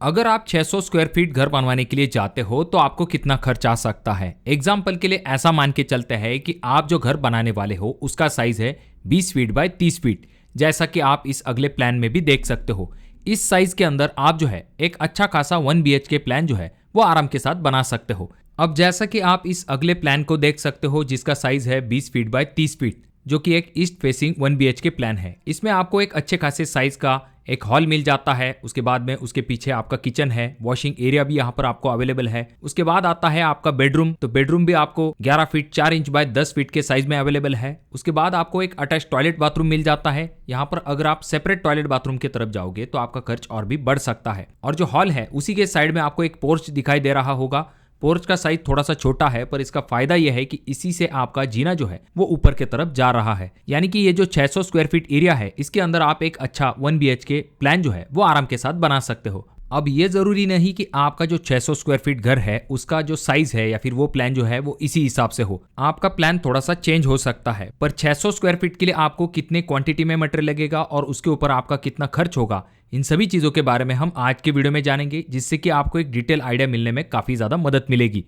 अगर आप 600 square feet घर बनवाने के लिए जाते हो तो आपको कितना खर्च आ सकता है। एग्जाम्पल के लिए ऐसा मान के चलते हैं कि आप जो घर बनाने वाले हो उसका साइज है 20 फीट बाय 30 फीट, जैसा कि आप इस अगले प्लान में भी देख सकते हो। इस साइज के अंदर आप जो है एक अच्छा खासा 1 BHK प्लान जो है वो आराम के साथ बना सकते हो। अब जैसा कि आप इस अगले प्लान को देख सकते हो जिसका साइज है 20 फीट बाय 30 फीट, जो कि एक ईस्ट फेसिंग 1 BHK प्लान है। इसमें आपको एक अच्छे खासे साइज का एक हॉल मिल जाता है। उसके बाद में उसके पीछे आपका किचन है, वॉशिंग एरिया भी यहाँ पर आपको अवेलेबल है। उसके बाद आता है आपका बेडरूम, तो बेडरूम भी आपको 11 फीट 4 इंच बाय 10 फीट के साइज में अवेलेबल है। उसके बाद आपको एक अटैच टॉयलेट बाथरूम मिल जाता है। यहाँ पर अगर आप सेपरेट टॉयलेट बाथरूम की तरफ जाओगे तो आपका खर्च और भी बढ़ सकता है। और जो हॉल है उसी के साइड में आपको एक पोर्च दिखाई दे रहा होगा। पोर्च का साइज थोड़ा सा छोटा है, पर इसका फायदा यह है कि इसी से आपका जीना जो है वो ऊपर की तरफ जा रहा है। यानी कि ये जो 600 स्क्वायर फीट एरिया है इसके अंदर आप एक अच्छा 1 BHK प्लान जो है वो आराम के साथ बना सकते हो। अब ये जरूरी नहीं कि आपका जो 600 स्क्वायर फीट घर है उसका जो साइज है या फिर वो प्लान जो है वो इसी हिसाब से हो। आपका प्लान थोड़ा सा चेंज हो सकता है, पर 600 स्क्वायर फीट के लिए आपको कितने क्वांटिटी में मटेरियल लगेगा और उसके ऊपर आपका कितना खर्च होगा, इन सभी चीजों के बारे में हम आज के वीडियो में जानेंगे, जिससे कि आपको एक डिटेल आइडिया मिलने में काफी ज्यादा मदद मिलेगी।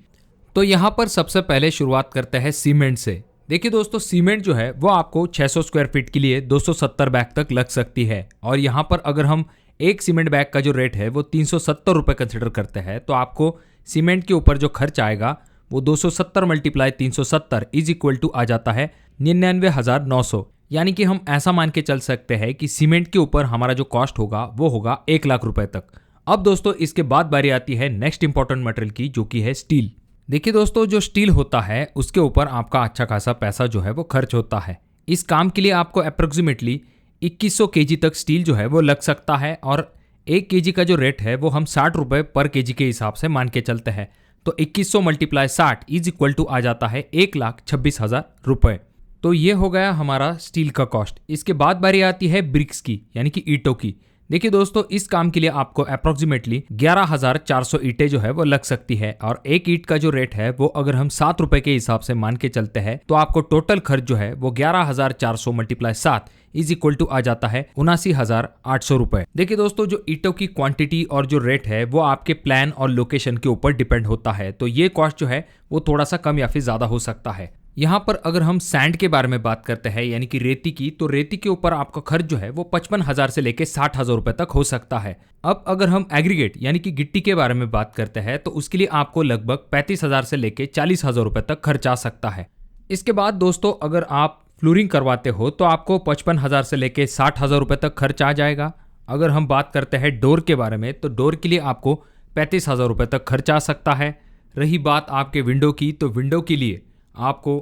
तो यहाँ पर सबसे पहले शुरुआत करते हैं सीमेंट से। देखिए दोस्तों, सीमेंट जो है वो आपको 600 स्क्वायर फीट के लिए 270 बैग तक लग सकती है। और यहाँ पर अगर हम एक सीमेंट बैग का जो रेट है वो 370 रुपये कंसिडर करते हैं, तो आपको सीमेंट के ऊपर जो खर्च आएगा वो 270 मल्टीप्लाई 370 इज इक्वल टू आ जाता है 99,900। यानी कि हम ऐसा मान के चल सकते हैं कि सीमेंट के ऊपर हमारा जो कॉस्ट होगा वो होगा 1 लाख रुपए तक। अब दोस्तों इसके बाद बारी आती है नेक्स्ट इंपॉर्टेंट मटेरियल की, जो कि है स्टील। देखिए दोस्तों, जो स्टील होता है उसके ऊपर आपका अच्छा खासा पैसा जो है वो खर्च होता है। इस काम के लिए आपको अप्रोक्सीमेटली 2100 kg तक स्टील जो है वो लग सकता है। और 1 kg का जो रेट है वो हम 60 रुपये पर kg के हिसाब से मान के चलते हैं, तो 2100 मल्टीप्लाई 60 इज इक्वल टू आ जाता है 1,26,000 रुपये। तो ये हो गया हमारा स्टील का कॉस्ट। इसके बाद बारी आती है ब्रिक्स की, यानी कि ईंटों की। देखिए दोस्तों, इस काम के लिए आपको अप्रोक्सीमेटली 11,400 ईंटें जो है वो लग सकती है। और एक ईंट का जो रेट है वो अगर हम 7 रुपए के हिसाब से मान के चलते हैं, तो आपको टोटल खर्च जो है वो 11,400 मल्टीप्लाई 7 इज इक्वल टू आ जाता है 79,800 रुपए। देखिए दोस्तों, जो ईंटों की क्वांटिटी और जो रेट है वो आपके प्लान और लोकेशन के ऊपर डिपेंड होता है, तो ये कॉस्ट जो है वो थोड़ा सा कम या फिर ज्यादा हो सकता है। यहाँ पर अगर हम सैंड के बारे में बात करते हैं, यानी कि रेती की, तो रेती के ऊपर आपका खर्च जो है वो 55,000 से लेके 60,000 रुपए तक हो सकता है। अब अगर हम एग्रीगेट यानी कि गिट्टी के बारे में बात करते हैं, तो उसके लिए आपको लगभग 35,000 से लेके 40,000 रुपए तक खर्च आ सकता है। इसके बाद दोस्तों, अगर आप फ्लोरिंग करवाते हो तो आपको 55,000 से लेके 60,000 रुपए तक खर्च आ जाएगा। अगर हम बात करते हैं डोर के बारे में, तो डोर के लिए आपको 35,000 रुपए तक खर्च आ सकता है। रही बात आपके विंडो की, तो विंडो के लिए आपको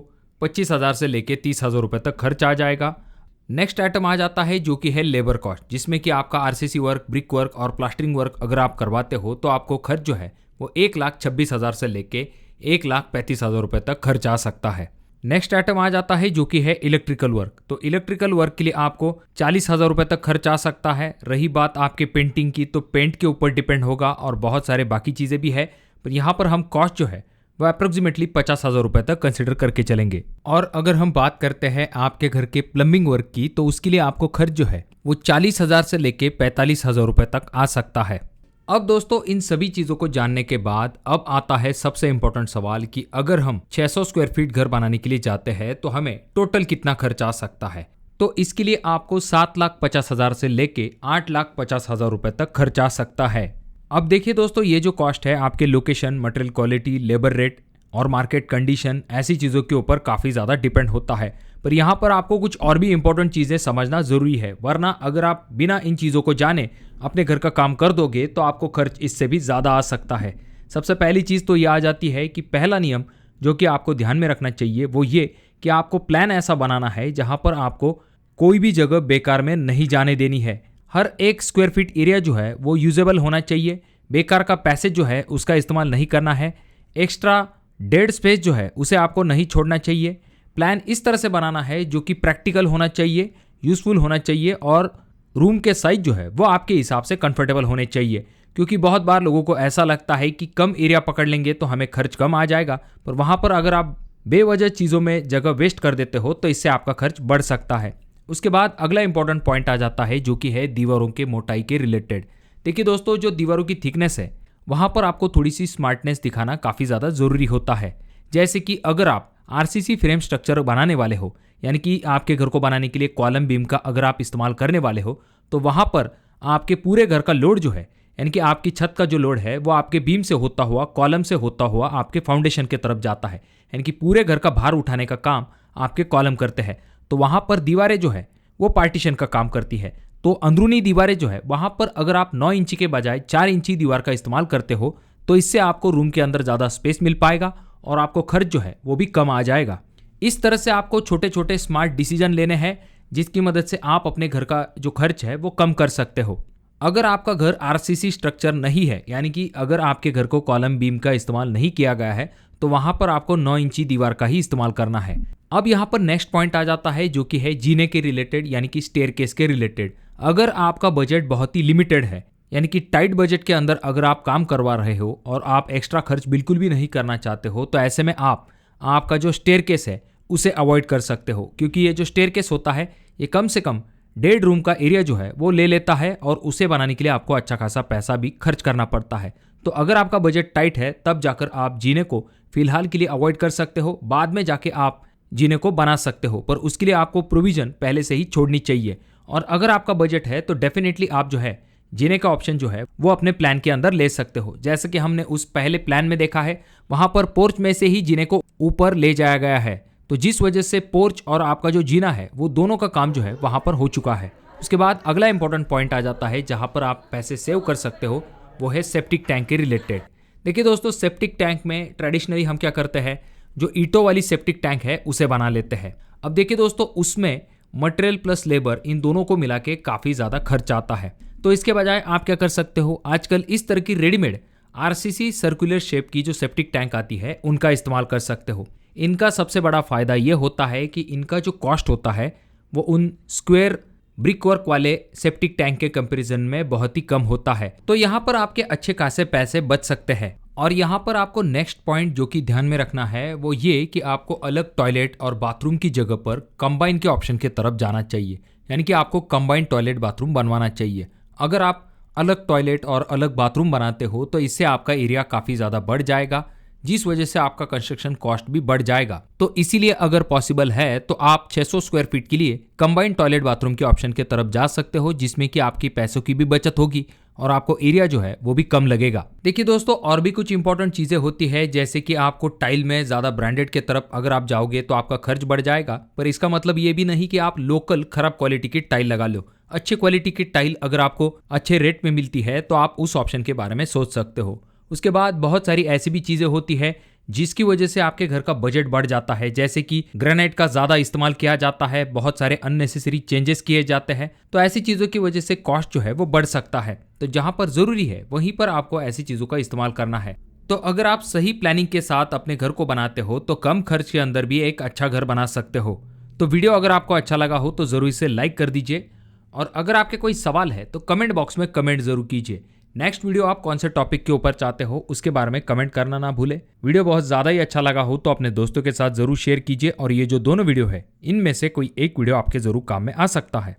25,000 से लेके 30,000 रुपए तक खर्च आ जाएगा। नेक्स्ट आइटम आ जाता है जो कि है लेबर कॉस्ट, जिसमें कि आपका RCC वर्क, ब्रिक वर्क और प्लास्टरिंग वर्क अगर आप करवाते हो तो आपको खर्च जो है वो 1,26,000 से लेके 1,35,000 रुपए तक खर्च आ सकता है। नेक्स्ट आइटम आ जाता है जो कि है इलेक्ट्रिकल वर्क। तो इलेक्ट्रिकल वर्क के लिए आपको 40,000 रुपए तक खर्च आ सकता है। रही बात आपके पेंटिंग की, तो पेंट के ऊपर डिपेंड होगा और बहुत सारे बाकी चीज़ें भी है, पर यहाँ पर हम कॉस्ट जो है वो अप्रोक्सीमेटली 50,000 रुपए तक कंसिडर करके चलेंगे। और अगर हम बात करते हैं आपके घर के प्लम्बिंग वर्क की, तो उसके लिए आपको खर्च जो है वो 40,000 से लेके 45,000 रुपए तक आ सकता है। अब दोस्तों, इन सभी चीजों को जानने के बाद अब आता है सबसे इंपॉर्टेंट सवाल कि अगर हम 600 स्क्वायर फीट घर बनाने के लिए जाते हैं तो हमें टोटल कितना खर्च आ सकता है। तो इसके लिए आपको 7,50,000 से लेके 8,50,000 रुपए तक खर्च आ सकता है। अब देखिए दोस्तों, ये जो कॉस्ट है आपके location, material quality, labour rate और मार्केट कंडीशन, ऐसी चीज़ों के ऊपर काफ़ी ज़्यादा डिपेंड होता है। पर यहाँ पर आपको कुछ और भी इंपॉर्टेंट चीज़ें समझना ज़रूरी है, वरना अगर आप बिना इन चीज़ों को जाने अपने घर का काम कर दोगे तो आपको खर्च इससे भी ज़्यादा आ सकता है। सबसे पहली चीज़ तो ये आ जाती है कि पहला नियम जो कि आपको ध्यान में रखना चाहिए वो ये कि आपको प्लान ऐसा बनाना है जहाँ पर आपको कोई भी जगह बेकार में नहीं जाने देनी है। हर 1 स्क्वायर फीट एरिया जो है वो यूजेबल होना चाहिए। बेकार का पैसेज जो है उसका इस्तेमाल नहीं करना है। एक्स्ट्रा डेड स्पेस जो है उसे आपको नहीं छोड़ना चाहिए। प्लान इस तरह से बनाना है जो कि प्रैक्टिकल होना चाहिए, यूजफुल होना चाहिए और रूम के साइज जो है वो आपके हिसाब से कंफर्टेबल होने चाहिए। क्योंकि बहुत बार लोगों को ऐसा लगता है कि कम एरिया पकड़ लेंगे तो हमें खर्च कम आ जाएगा, पर वहाँ पर अगर आप बेवजह चीज़ों में जगह वेस्ट कर देते हो तो इससे आपका खर्च बढ़ सकता है। उसके बाद अगला इंपॉर्टेंट पॉइंट आ जाता है जो कि है दीवारों के मोटाई के रिलेटेड। देखिए दोस्तों, जो दीवारों की थिकनेस है वहाँ पर आपको थोड़ी सी स्मार्टनेस दिखाना काफ़ी ज़्यादा ज़रूरी होता है। जैसे कि अगर आप आरसीसी फ्रेम स्ट्रक्चर बनाने वाले हो, यानी कि आपके घर को बनाने के लिए कॉलम बीम का अगर आप इस्तेमाल करने वाले हो, तो वहाँ पर आपके पूरे घर का लोड जो है, यानी कि आपकी छत का जो लोड है वो आपके बीम से होता हुआ, कॉलम से होता हुआ आपके फाउंडेशन की तरफ जाता है। यानी कि पूरे घर का भार उठाने का काम आपके कॉलम करते हैं। तो वहाँ पर दीवारें जो है वो पार्टीशन का काम करती है। तो अंदरूनी दीवारें जो है वहाँ पर अगर आप 9 इंची के बजाय 4 इंची दीवार का इस्तेमाल करते हो तो इससे आपको रूम के अंदर ज़्यादा स्पेस मिल पाएगा और आपको खर्च जो है वो भी कम आ जाएगा। इस तरह से आपको छोटे छोटे स्मार्ट डिसीजन लेने हैं जिसकी मदद से आप अपने घर का जो खर्च है वो कम कर सकते हो। अगर आपका घर आरसीसी स्ट्रक्चर नहीं है, यानी कि अगर आपके घर को कॉलम बीम का इस्तेमाल नहीं किया गया है, तो वहां पर आपको 9 इंची दीवार का ही इस्तेमाल करना है। अब यहाँ पर नेक्स्ट पॉइंट आ जाता है जो कि है जीने के रिलेटेड, यानी कि स्टेयरकेस के रिलेटेड। अगर आपका बजट बहुत ही लिमिटेड है, यानी कि टाइट बजट के अंदर अगर आप काम करवा रहे हो और आप एक्स्ट्रा खर्च बिल्कुल भी नहीं करना चाहते हो, तो ऐसे में आपका जो स्टेयरकेस है उसे अवॉइड कर सकते हो, क्योंकि ये जो स्टेयरकेस होता है ये कम से कम 1.5 रूम का एरिया जो है वो ले लेता है और उसे बनाने के लिए आपको अच्छा खासा पैसा भी खर्च करना पड़ता है। तो अगर आपका बजट टाइट है तब जाकर आप जीने को फिलहाल के लिए अवॉइड कर सकते हो, बाद में जाके आप जीने को बना सकते हो, पर उसके लिए आपको प्रोविजन पहले से ही छोड़नी चाहिए। और अगर आपका बजट है तो डेफिनेटली आप जो है जीने का ऑप्शन जो है वो अपने प्लान के अंदर ले सकते हो। जैसे कि हमने उस पहले प्लान में देखा है, वहां पर पोर्च में से ही जीने को ऊपर ले जाया गया है, तो जिस वजह से पोर्च और आपका जो जीना है वो दोनों का काम जो है वहां पर हो चुका है। उसके बाद अगला इंपॉर्टेंट पॉइंट आ जाता है जहां पर आप पैसे सेव कर सकते हो, वो है सेप्टिक टैंक के रिलेटेड। देखिए दोस्तों, सेप्टिक टैंक में ट्रेडिशनली हम क्या करते हैं, जो ईंटों वाली सेप्टिक टैंक है उसे बना लेते हैं। अब देखिए दोस्तों, उसमें मटेरियल प्लस लेबर इन दोनों को मिला के काफ़ी ज़्यादा खर्च आता है। तो इसके बजाय आप क्या कर सकते हो, आजकल इस तरह की रेडीमेड आरसीसी सर्कुलर शेप की जो सेप्टिक टैंक आती है उनका इस्तेमाल कर सकते हो। इनका सबसे बड़ा फ़ायदा ये होता है कि इनका जो कॉस्ट होता है वो उन स्क्वायर ब्रिक वर्क वाले सेप्टिक टैंक के कंपैरिजन में बहुत ही कम होता है। तो यहाँ पर आपके अच्छे खासे पैसे बच सकते हैं। और यहाँ पर आपको नेक्स्ट पॉइंट जो कि ध्यान में रखना है वो ये कि आपको अलग टॉयलेट और बाथरूम की जगह पर कंबाइन के ऑप्शन की तरफ जाना चाहिए, यानी कि आपको कंबाइंड टॉयलेट बाथरूम बनवाना चाहिए। अगर आप अलग टॉयलेट और अलग बाथरूम बनाते हो तो इससे आपका एरिया काफ़ी ज़्यादा बढ़ जाएगा, जिस वजह से आपका कंस्ट्रक्शन कॉस्ट भी बढ़ जाएगा। तो इसीलिए अगर पॉसिबल है तो आप 600 स्क्वायर फीट के लिए कंबाइंड टॉयलेट बाथरूम के ऑप्शन की तरफ जा सकते हो, जिसमें कि आपकी पैसों की भी बचत होगी और आपको एरिया जो है वो भी कम लगेगा। देखिए दोस्तों, और भी कुछ इंपॉर्टेंट चीजें होती है, जैसे कि आपको टाइल में ज्यादा ब्रांडेड के तरफ अगर आप जाओगे तो आपका खर्च बढ़ जाएगा, पर इसका मतलब ये भी नहीं कि आप लोकल खराब क्वालिटी की टाइल लगा लो। अच्छी क्वालिटी की टाइल अगर आपको अच्छे रेट में मिलती है तो आप उस ऑप्शन के बारे में सोच सकते हो। उसके बाद बहुत सारी ऐसी भी चीजें होती है जिसकी वजह से आपके घर का बजट बढ़ जाता है, जैसे कि ग्रेनाइट का ज्यादा इस्तेमाल किया जाता है, बहुत सारे अननेसेसरी चेंजेस किए जाते हैं। तो ऐसी चीजों की वजह से कॉस्ट जो है वो बढ़ सकता है। तो जहां पर जरूरी है वहीं पर आपको ऐसी चीजों का इस्तेमाल करना है। तो अगर आप सही प्लानिंग के साथ अपने घर को बनाते हो तो कम खर्च के अंदर भी एक अच्छा घर बना सकते हो। तो वीडियो अगर आपको अच्छा लगा हो तो जरूर इसे लाइक कर दीजिए, और अगर आपके कोई सवाल है तो कमेंट बॉक्स में कमेंट जरूर कीजिए। नेक्स्ट वीडियो आप कौन से टॉपिक के ऊपर चाहते हो उसके बारे में कमेंट करना ना भूले। वीडियो बहुत ज़्यादा ही अच्छा लगा हो तो अपने दोस्तों के साथ जरूर शेयर कीजिए, और ये जो दोनों वीडियो है इनमें से कोई एक वीडियो आपके जरूर काम में आ सकता है।